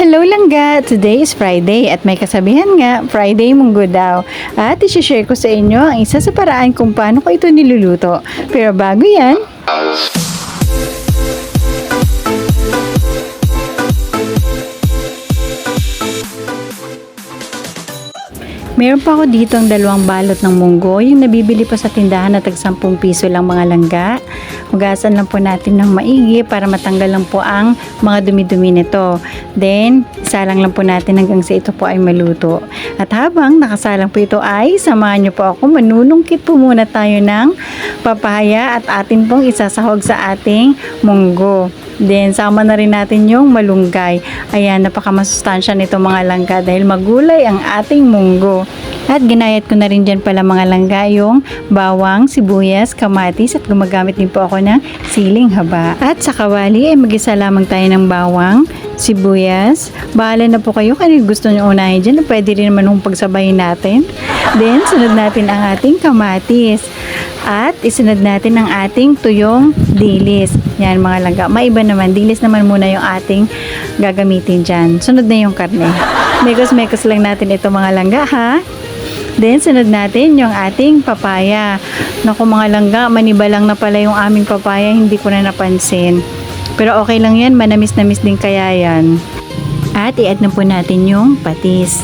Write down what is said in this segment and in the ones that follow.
Hello langga! Today is Friday at may kasabihan nga, Friday munggo daw. At isi-share ko sa inyo ang isa sa paraan kung paano ko ito niluluto. Pero bago yan, meron pa ako dito ang dalawang balot ng munggo, yung nabibili pa sa tindahan na tag 10 piso lang mga langga. Hugasan lang po natin ng maigi para matanggal lang po ang mga dumi-dumi nito. Then, isalang lang po natin hanggang sa ito po ay maluto. At habang nakasalang po ito ay, samahan niyo po ako, manunungkit po muna tayo ng papaya at atin pong isasahog sa ating munggo. Then, sama na rin natin yung malunggay. Ayan, napakamasustansya nito mga langga dahil magulay ang ating munggo. At ginayat ko na rin dyan pala mga langga yung bawang, sibuyas, kamatis at gumagamit din po ako ng siling haba. At sa kawali ay mag-isa lamang tayo ng bawang, sibuyas. Bahala na po kayo kung gusto nyo unahin dyan. Pwede rin naman kung pagsabayin natin. Then, sunod natin ang ating kamatis. At isunod natin ang ating tuyong dilis. Yan mga langga. Maiba naman. Dilis naman muna yung ating gagamitin dyan. Sunod na yung karne. Mekos-mekos lang natin ito mga langga ha. Then sunod natin yung ating papaya. Naku mga langga, maniba lang na pala yung aming papaya. Hindi ko na napansin. Pero okay lang yan. Manamis-namis din kaya yan. At i-add na po natin yung patis.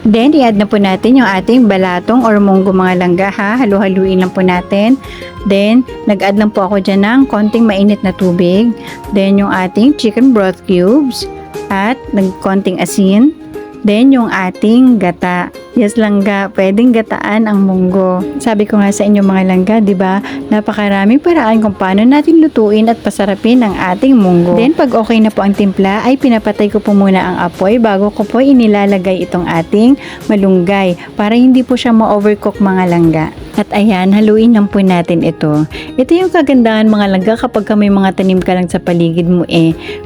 Then, i-add na po natin yung ating balatong or munggo mga langga ha. Halu-haluin lang po natin. Then, nag-add lang po ako dyan ng konting mainit na tubig. Then, yung ating chicken broth cubes. At konting asin. Then, yung ating gata. Yes langga, pwedeng gataan ang munggo. Sabi ko nga sa inyo mga langga, di ba? Napakaraming paraan kung paano natin lutuin at pasarapin ang ating munggo. Then, pag okay na po ang timpla, ay pinapatay ko po muna ang apoy bago ko po inilalagay itong ating malunggay para hindi po siya ma-overcook mga langga. At ayan, haluin lang po natin ito. Ito yung kagandahan mga langga kapag may mga tanim ka lang sa paligid mo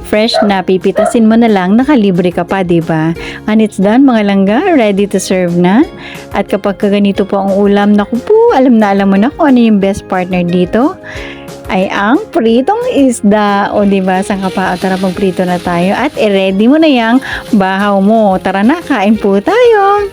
fresh na pipitasin mo na lang, nakalibre ka pa, di ba? And it's done mga langga, ready to serve na. At kapag ganito po ang ulam, naku po, alam mo na kung ano yung best partner dito ay ang pritong isda. O diba, saan ka pa? Tara magprito na tayo at i-ready mo na yung bahaw mo. Tara na, kain po tayo.